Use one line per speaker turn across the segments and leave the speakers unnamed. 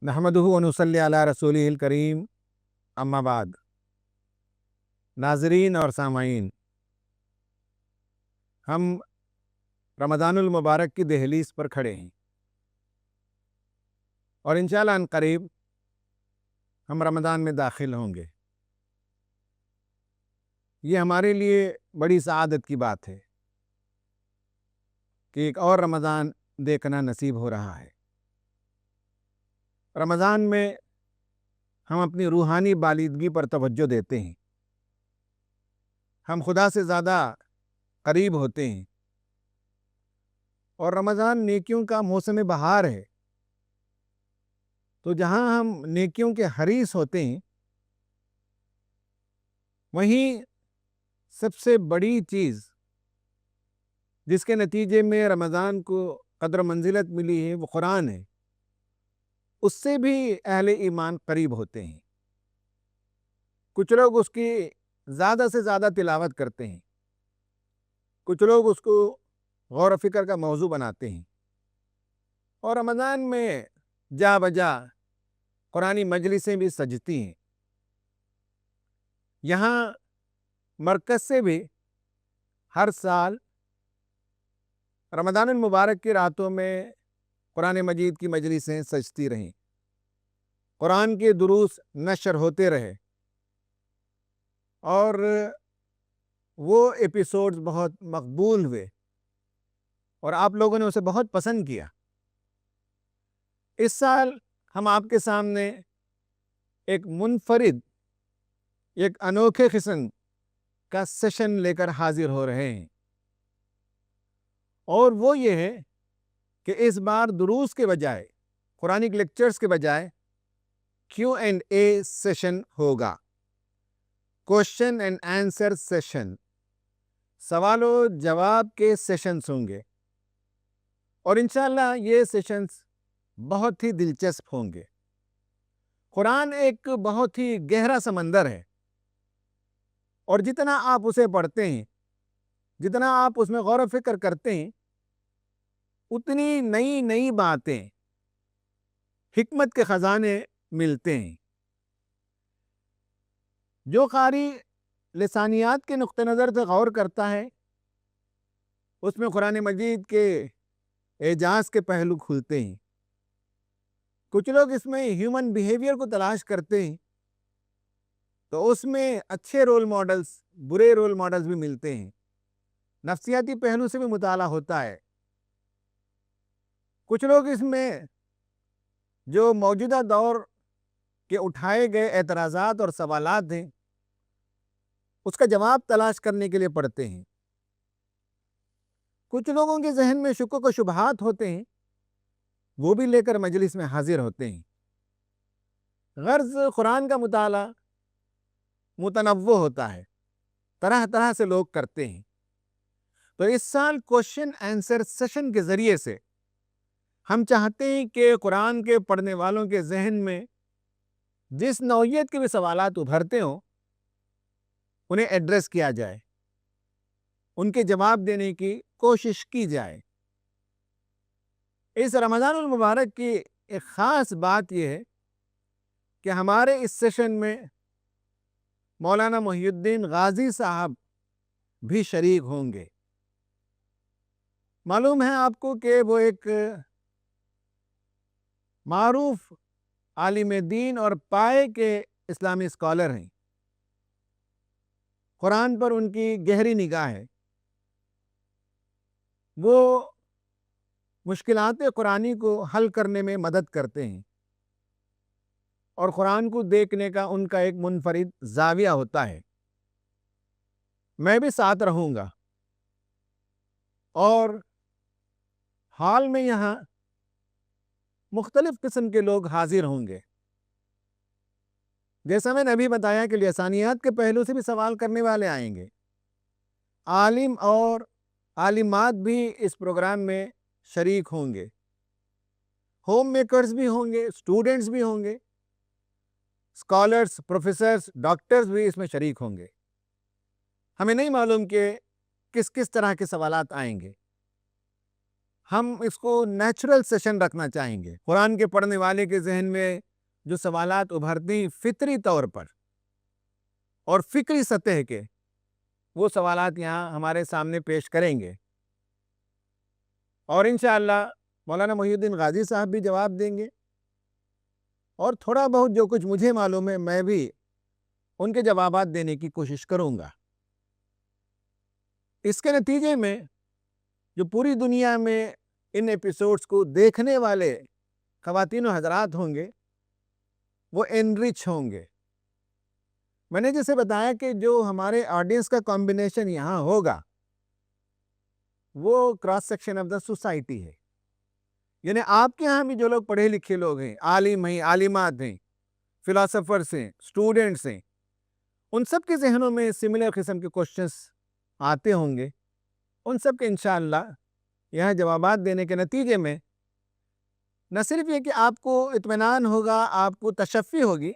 نحمدہ و نصلی علی رسولہ الکریم، اما بعد۔ ناظرین اور سامعین، ہم رمضان المبارک کی دہلیز پر کھڑے ہیں اور انشاءاللہ ان قریب ہم رمضان میں داخل ہوں گے۔ یہ ہمارے لیے بڑی سعادت کی بات ہے کہ ایک اور رمضان دیکھنا نصیب ہو رہا ہے۔ رمضان میں ہم اپنی روحانی بالیدگی پر توجہ دیتے ہیں، ہم خدا سے زیادہ قریب ہوتے ہیں، اور رمضان نیکیوں کا موسم بہار ہے، تو جہاں ہم نیکیوں کے حریص ہوتے ہیں، وہیں سب سے بڑی چیز جس کے نتیجے میں رمضان کو قدر منزلت ملی ہے وہ قرآن ہے۔ اس سے بھی اہل ایمان قریب ہوتے ہیں۔ کچھ لوگ اس کی زیادہ سے زیادہ تلاوت کرتے ہیں، کچھ لوگ اس کو غور و فکر کا موضوع بناتے ہیں، اور رمضان میں جا بجا قرآنی مجلسیں بھی سجتی ہیں۔ یہاں مرکز سے بھی ہر سال رمضان المبارک کی راتوں میں قرآن مجید کی مجلسیں سجتی رہیں، قرآن کے دروس نشر ہوتے رہے، اور وہ ایپیسوڈز بہت مقبول ہوئے اور آپ لوگوں نے اسے بہت پسند کیا۔ اس سال ہم آپ کے سامنے ایک منفرد، ایک انوکھے قسم کا سیشن لے کر حاضر ہو رہے ہیں، اور وہ یہ ہے کہ اس بار دروس کے بجائے، قرآنک لیکچرز کے بجائے کیو اینڈ اے سیشن ہوگا، کوشچن اینڈ آنسر سیشن، سوال و جواب کے سیشنز ہوں گے، اور انشاءاللہ یہ سیشنز بہت ہی دلچسپ ہوں گے۔ قرآن ایک بہت ہی گہرا سمندر ہے، اور جتنا آپ اسے پڑھتے ہیں، جتنا آپ اس میں غور و فکر کرتے ہیں، اتنی نئی نئی باتیں، حکمت کے خزانے ملتے ہیں۔ جو قاری لسانیات کے نقطہ نظر سے غور کرتا ہے، اس میں قرآن مجید کے اعجاز کے پہلو کھلتے ہیں۔ کچھ لوگ اس میں ہیومن بیہیویئر کو تلاش کرتے ہیں، تو اس میں اچھے رول ماڈلز، برے رول ماڈلز بھی ملتے ہیں، نفسیاتی پہلو سے بھی مطالعہ ہوتا ہے۔ کچھ لوگ اس میں جو موجودہ دور کے اٹھائے گئے اعتراضات اور سوالات ہیں، اس کا جواب تلاش کرنے کے لیے پڑھتے ہیں۔ کچھ لوگوں کے ذہن میں شکوک و شبہات ہوتے ہیں، وہ بھی لے کر مجلس میں حاضر ہوتے ہیں۔ غرض قرآن کا مطالعہ متنوع ہوتا ہے، طرح طرح سے لوگ کرتے ہیں۔ تو اس سال کوشچن آنسر سیشن کے ذریعے سے ہم چاہتے ہیں کہ قرآن کے پڑھنے والوں کے ذہن میں جس نوعیت کے بھی سوالات ابھرتے ہوں، انہیں ایڈریس کیا جائے، ان کے جواب دینے کی کوشش کی جائے۔ اس رمضان المبارک کی ایک خاص بات یہ ہے کہ ہمارے اس سیشن میں مولانا محی الدین غازی صاحب بھی شریک ہوں گے۔ معلوم ہے آپ کو کہ وہ ایک معروف عالم دین اور پائے کے اسلامی اسکالر ہیں۔ قرآن پر ان کی گہری نگاہ ہے۔ وہ مشکلات قرآنی کو حل کرنے میں مدد کرتے ہیں، اور قرآن کو دیکھنے کا ان کا ایک منفرد زاویہ ہوتا ہے۔ میں بھی ساتھ رہوں گا، اور ہال میں یہاں مختلف قسم کے لوگ حاضر ہوں گے۔ جیسا میں نے ابھی بتایا کہ لسانیات کے پہلو سے بھی سوال کرنے والے آئیں گے، عالم اور عالمات بھی اس پروگرام میں شریک ہوں گے، ہوم میکرز بھی ہوں گے، اسٹوڈنٹس بھی ہوں گے، اسکالرز، پروفیسرز، ڈاکٹرز بھی اس میں شریک ہوں گے۔ ہمیں نہیں معلوم کہ کس کس طرح کے سوالات آئیں گے، ہم اس کو نیچرل سیشن رکھنا چاہیں گے۔ قرآن کے پڑھنے والے کے ذہن میں جو سوالات ابھرتی ہیں فطری طور پر اور فکری سطح کے، وہ سوالات یہاں ہمارے سامنے پیش کریں گے، اور انشاءاللہ مولانا محی الدین غازی صاحب بھی جواب دیں گے، اور تھوڑا بہت جو کچھ مجھے معلوم ہے میں بھی ان کے جوابات دینے کی کوشش کروں گا۔ اس کے نتیجے میں جو پوری دنیا میں ان ایپیسوڈز کو دیکھنے والے خواتین و حضرات ہوں گے وہ انرچ ہوں گے۔ میں نے جیسے بتایا کہ جو ہمارے آڈینس کا کمبینیشن یہاں ہوگا وہ cross section of the society ہے، یعنی آپ کے ہاں بھی جو لوگ پڑھے لکھے لوگ ہیں، عالم ہیں، عالمات ہیں، فلاسفرز ہیں، اسٹوڈنٹس ہیں، ان سب کے ذہنوں میں سملر قسم کے کوشچنس آتے ہوں گے۔ ان سب کے انشاءاللہ یہاں جوابات دینے کے نتیجے میں نہ صرف یہ کہ آپ کو اطمینان ہوگا، آپ کو تشفی ہوگی،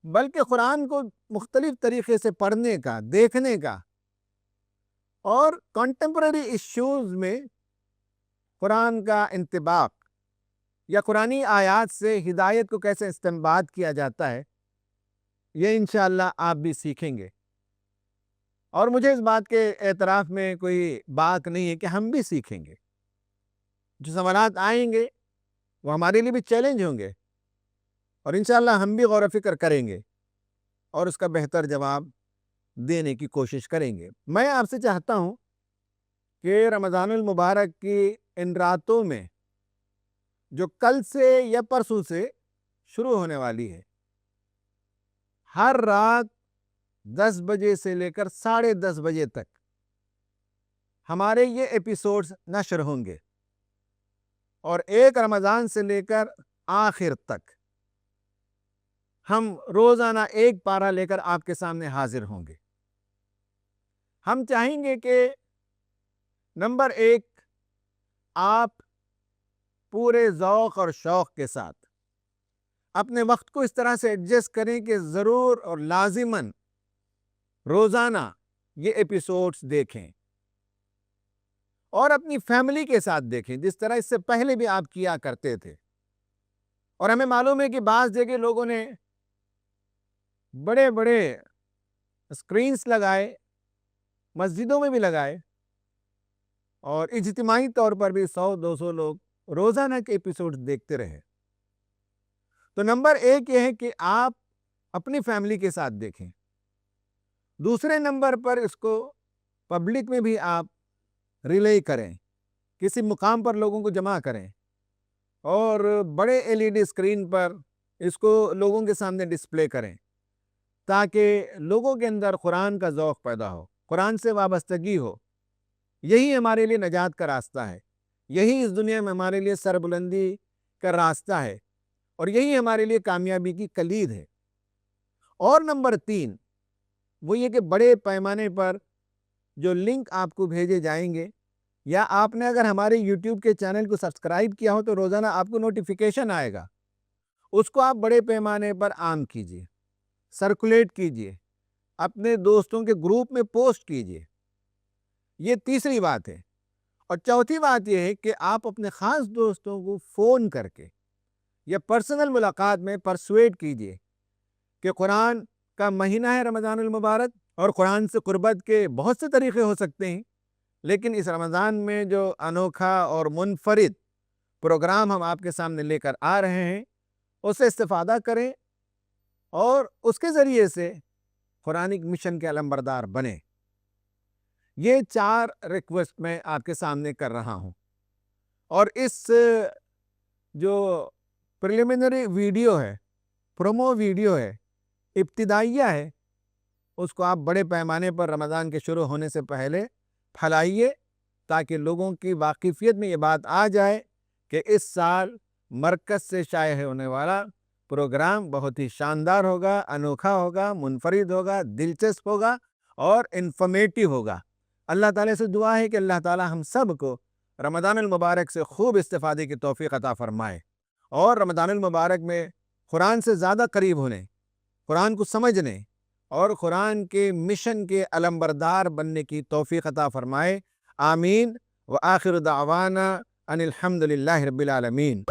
بلکہ قرآن کو مختلف طریقے سے پڑھنے کا، دیکھنے کا، اور کنٹمپرری ایشوز میں قرآن کا انطباق یا قرآنی آیات سے ہدایت کو کیسے استنباط کیا جاتا ہے، یہ انشاءاللہ آپ بھی سیکھیں گے۔ اور مجھے اس بات کے اعتراف میں کوئی بات نہیں ہے کہ ہم بھی سیکھیں گے۔ جو سوالات آئیں گے وہ ہمارے لیے بھی چیلنج ہوں گے، اور انشاءاللہ ہم بھی غور و فکر کریں گے اور اس کا بہتر جواب دینے کی کوشش کریں گے۔ میں آپ سے چاہتا ہوں کہ رمضان المبارک کی ان راتوں میں جو کل سے یا پرسوں سے شروع ہونے والی ہے، ہر رات 10 بجے سے لے کر 10:30 بجے تک ہمارے یہ ایپیسوڈز نشر ہوں گے، اور 1 رمضان سے لے کر آخر تک ہم روزانہ 1 پارہ لے کر آپ کے سامنے حاضر ہوں گے۔ ہم چاہیں گے کہ نمبر 1 آپ پورے ذوق اور شوق کے ساتھ اپنے وقت کو اس طرح سے ایڈجسٹ کریں کہ ضرور اور لازماً روزانہ یہ ایپیسوڈز دیکھیں، اور اپنی فیملی کے ساتھ دیکھیں جس طرح اس سے پہلے بھی آپ کیا کرتے تھے۔ اور ہمیں معلوم ہے کہ بعض جگہ لوگوں نے بڑے بڑے اسکرینز لگائے، مسجدوں میں بھی لگائے، اور اجتماعی طور پر بھی 100-200 لوگ روزانہ کے ایپیسوڈ دیکھتے رہے۔ تو نمبر 1 یہ ہے کہ آپ اپنی فیملی کے ساتھ دیکھیں۔ دوسرے نمبر پر اس کو پبلک میں بھی آپ ریلے کریں، کسی مقام پر لوگوں کو جمع کریں، اور بڑے LED اسکرین پر اس کو لوگوں کے سامنے ڈسپلے کریں، تاکہ لوگوں کے اندر قرآن کا ذوق پیدا ہو، قرآن سے وابستگی ہو۔ یہی ہمارے لیے نجات کا راستہ ہے، یہی اس دنیا میں ہمارے لیے سربلندی کا راستہ ہے، اور یہی ہمارے لیے کامیابی کی کلید ہے۔ اور نمبر 3 وہ یہ کہ بڑے پیمانے پر جو لنک آپ کو بھیجے جائیں گے، یا آپ نے اگر ہمارے یوٹیوب کے چینل کو سبسکرائب کیا ہو تو روزانہ آپ کو نوٹیفیکیشن آئے گا، اس کو آپ بڑے پیمانے پر عام کیجیے، سرکولیٹ کیجیے، اپنے دوستوں کے گروپ میں پوسٹ کیجیے۔ یہ تیسری بات ہے۔ اور چوتھی بات یہ ہے کہ آپ اپنے خاص دوستوں کو فون کر کے یا پرسنل ملاقات میں پرسویٹ کیجیے کہ قرآن کا مہینہ ہے رمضان المبارک، اور قرآن سے قربت کے بہت سے طریقے ہو سکتے ہیں، لیکن اس رمضان میں جو انوکھا اور منفرد پروگرام ہم آپ کے سامنے لے کر آ رہے ہیں اس سے استفادہ کریں، اور اس کے ذریعے سے قرآنک مشن کے علمبردار بنیں۔ یہ 4 ریکویسٹ میں آپ کے سامنے کر رہا ہوں، اور اس جو پریلیمنری ویڈیو ہے، پرومو ویڈیو ہے، ابتدائیہ ہے، اس کو آپ بڑے پیمانے پر رمضان کے شروع ہونے سے پہلے پھیلائیے، تاکہ لوگوں کی واقفیت میں یہ بات آ جائے کہ اس سال مرکز سے شائع ہونے والا پروگرام بہت ہی شاندار ہوگا، انوکھا ہوگا، منفرد ہوگا، دلچسپ ہوگا اور انفارمیٹیو ہوگا۔ اللہ تعالیٰ سے دعا ہے کہ اللہ تعالیٰ ہم سب کو رمضان المبارک سے خوب استفادے کی توفیق عطا فرمائے، اور رمضان المبارک میں قرآن سے زیادہ قریب ہونے، قرآن کو سمجھنے اور قرآن کے مشن کے علمبردار بننے کی توفیق عطا فرمائے۔ آمین وآخر دعوانا ان الحمد للہ رب العالمین.